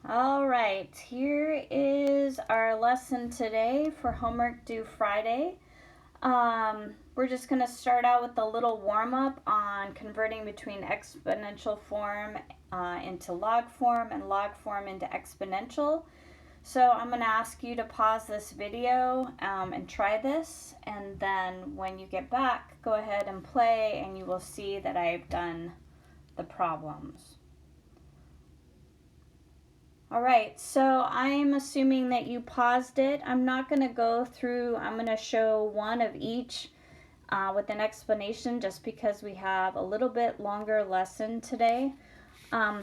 All right, here is our lesson today for homework due Friday. We're just going to start out with a little warm-up on converting between exponential form into log form and log form into exponential. So I'm going to ask you to pause this video and try this, and then when you get back, go ahead and play and you will see that I've done the problems. All right, so I'm assuming that you paused it. I'm not going to go through, I'm going to show one of each with an explanation just because we have a little bit longer lesson today.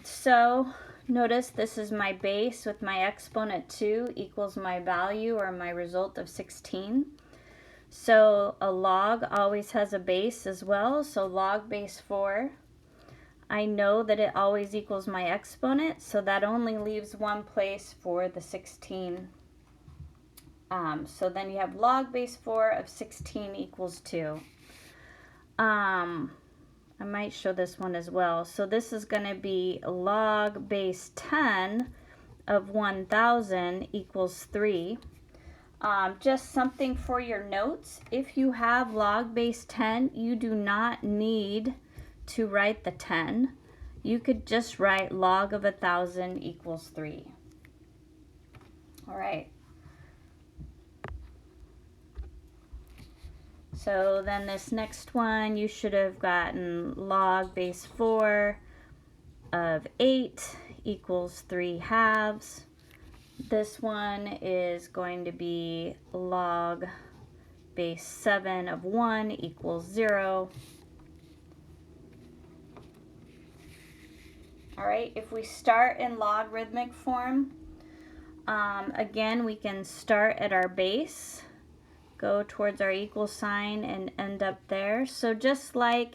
So notice this is my base with my exponent 2 equals my value or my result of 16. So a log always has a base as well, so log base 4. I know that it always equals my exponent, so that only leaves one place for the 16. So then you have log base 4 of 16 equals 2. I might show this one as well. So this is going to be log base 10 of 1000 equals 3. Just something for your notes. If you have log base 10, you do not need to write the 10. You could just write log of 1000 equals 3. All right. So then this next one, you should have gotten log base 4 of 8 equals 3 halves. This one is going to be log base 7 of 1 equals 0. All right, if we start in logarithmic form, again, we can start at our base, go towards our equal sign, and end up there. So just like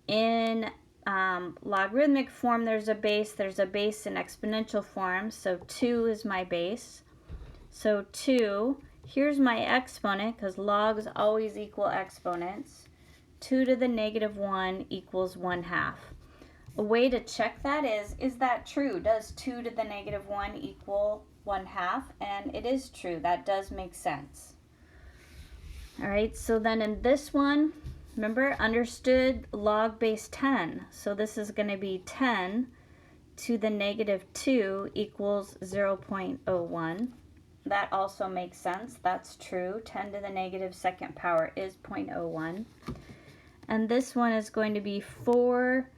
in logarithmic form, there's a base in exponential form. So 2 is my base. So 2, here's my exponent, because logs always equal exponents. 2 to the negative 1 equals 1/2. A way to check that is that true? Does 2 to the negative 1 equal 1/2? And it is true. That does make sense. All right, so then in this one, remember, understood log base 10. So this is going to be 10 to the negative 2 equals 0.01. That also makes sense. That's true. 10 to the negative second power is 0.01. And this one is going to be 4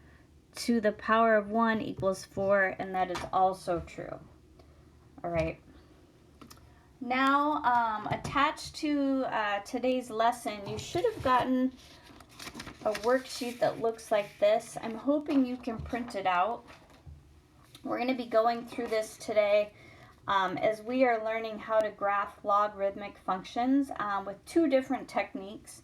to the power of 1 equals 4, and that is also true. All right. Now, attached to today's lesson, you should have gotten a worksheet that looks like this. I'm hoping you can print it out. We're going to be going through this today as we are learning how to graph logarithmic functions with two different techniques.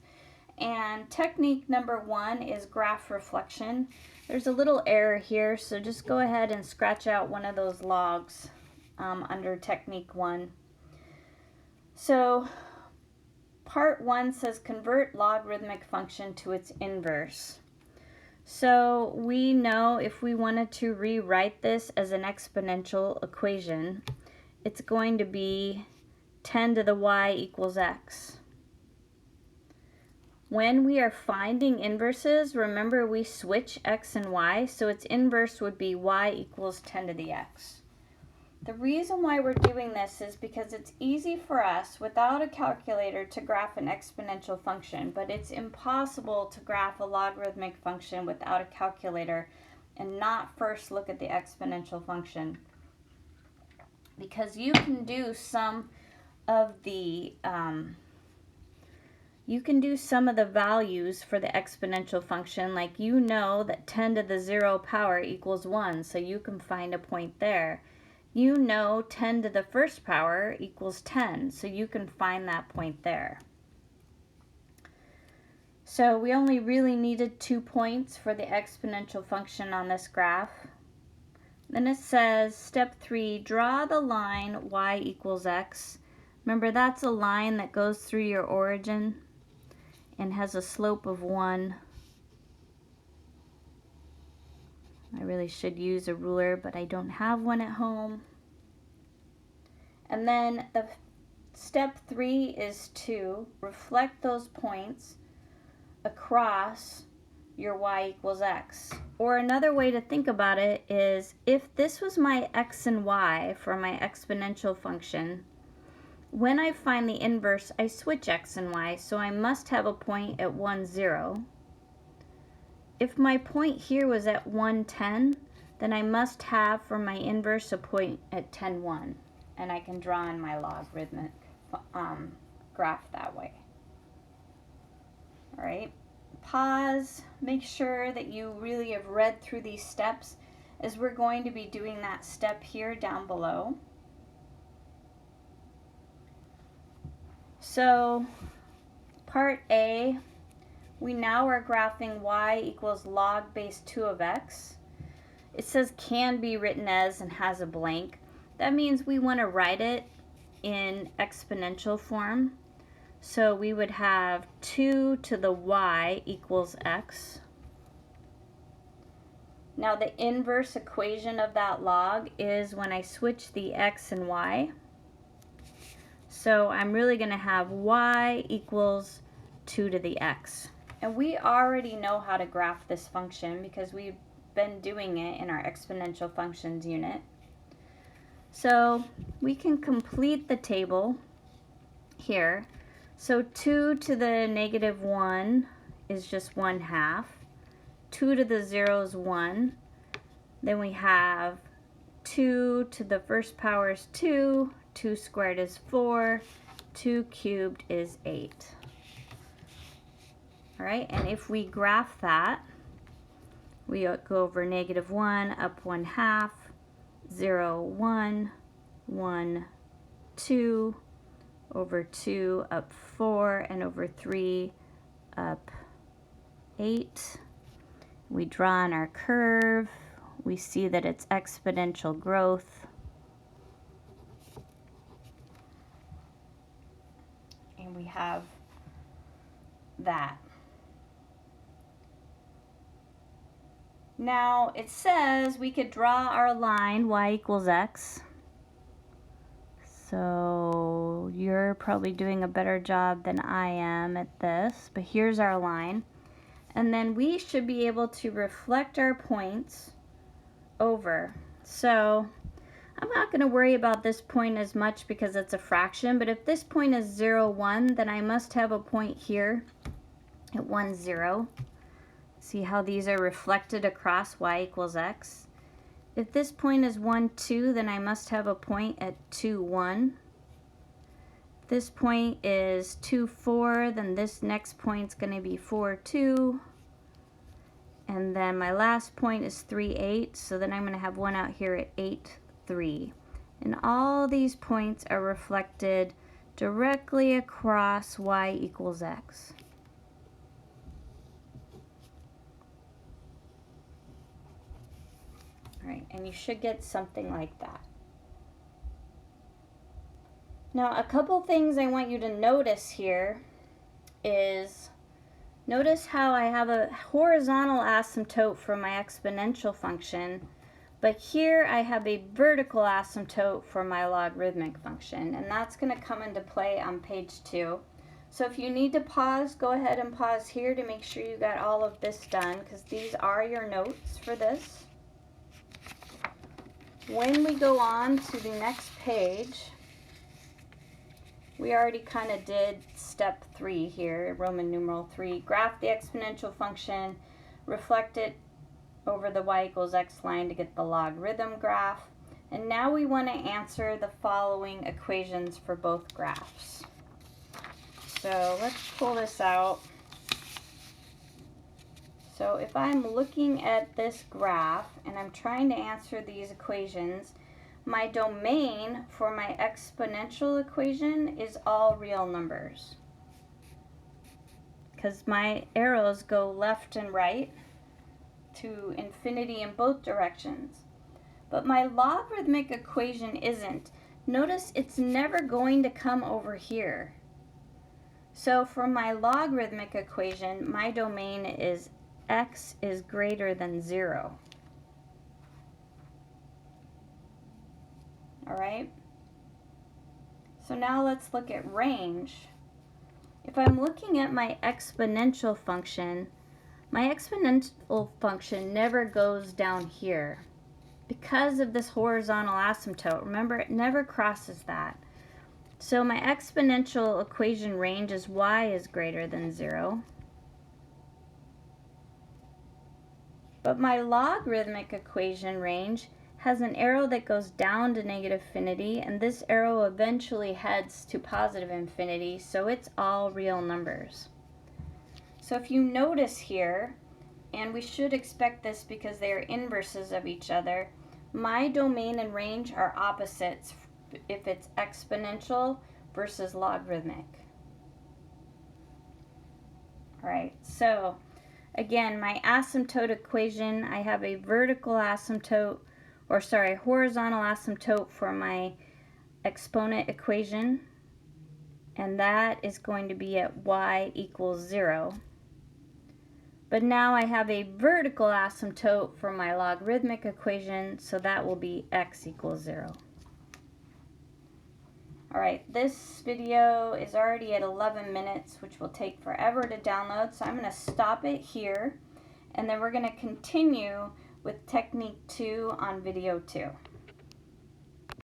And technique number 1 is graph reflection. There's a little error here, so just go ahead and scratch out one of those logs under technique 1. So part 1 says convert logarithmic function to its inverse. So we know if we wanted to rewrite this as an exponential equation, it's going to be 10 to the y equals x. When we are finding inverses, remember we switch x and y, so its inverse would be y equals 10 to the x. The reason why we're doing this is because it's easy for us without a calculator to graph an exponential function, but it's impossible to graph a logarithmic function without a calculator and not first look at the exponential function. Because you can do some of the values for the exponential function, like you know that 10 to the 0 power equals 1, so you can find a point there. You know 10 to the first power equals 10, so you can find that point there. So we only really needed 2 points for the exponential function on this graph. Then it says, step 3, draw the line y equals x. Remember, that's a line that goes through your origin and has a slope of 1. I really should use a ruler, but I don't have one at home. And then the step 3 is to reflect those points across your y equals x. Or another way to think about it is, if this was my x and y for my exponential function, when I find the inverse, I switch x and y, so I must have a point at 1, 0. If my point here was at 1, 10, then I must have for my inverse a point at 10, 1. And I can draw in my logarithmic graph that way. All right, pause, make sure that you really have read through these steps, as we're going to be doing that step here down below. So part A, we now are graphing y equals log base 2 of x. It says can be written as and has a blank. That means we want to write it in exponential form. So we would have 2 to the y equals x. Now the inverse equation of that log is when I switch the x and y. So I'm really going to have y equals 2 to the x. And we already know how to graph this function because we've been doing it in our exponential functions unit. So we can complete the table here. So 2 to the negative 1 is just 1/2. 2 to the 0 is 1. Then we have 2 to the first power is 2. 2 squared is 4. 2 cubed is 8. All right, and if we graph that, we go over negative 1, up 1/2, 0, 1, 1, 2, over 2, up 4, and over 3, up 8. We draw on our curve. We see that it's exponential growth. And we have that. Now it says we could draw our line y equals x. So you're probably doing a better job than I am at this, but here's our line. And then we should be able to reflect our points over. So I'm not going to worry about this point as much because it's a fraction, but if this point is 0, 1, then I must have a point here at 1, 0. See how these are reflected across y equals x? If this point is 1, 2, then I must have a point at 2, 1. If this point is 2, 4, then this next point's going to be 4, 2. And then my last point is 3, 8, so then I'm going to have one out here at 8, 3. And all these points are reflected directly across y equals x. All right, and you should get something like that. Now, a couple things I want you to notice here is, notice how I have a horizontal asymptote for my exponential function, but here I have a vertical asymptote for my logarithmic function, and that's going to come into play on page 2. So if you need to pause, go ahead and pause here to make sure you got all of this done, because these are your notes for this. When we go on to the next page, we already kind of did step 3 here, Roman numeral 3. Graph the exponential function, reflect it over the y equals x line to get the logarithm graph. And now we want to answer the following equations for both graphs. So let's pull this out. So if I'm looking at this graph and I'm trying to answer these equations, my domain for my exponential equation is all real numbers, because my arrows go left and right to infinity in both directions. But my logarithmic equation isn't. Notice it's never going to come over here. So for my logarithmic equation, my domain is x is greater than 0. All right? So now let's look at range. If I'm looking at my exponential function, my exponential function never goes down here because of this horizontal asymptote. Remember, it never crosses that. So my exponential equation range is y is greater than 0. But my logarithmic equation range has an arrow that goes down to negative infinity, and this arrow eventually heads to positive infinity, so it's all real numbers. So if you notice here, and we should expect this because they are inverses of each other, my domain and range are opposites if it's exponential versus logarithmic. All right, so again, my asymptote equation, I have a vertical asymptote, horizontal asymptote for my exponent equation, and that is going to be at y equals 0. But now I have a vertical asymptote for my logarithmic equation, so that will be x equals 0. Alright, this video is already at 11 minutes, which will take forever to download, so I'm going to stop it here, and then we're going to continue with technique 2 on video 2.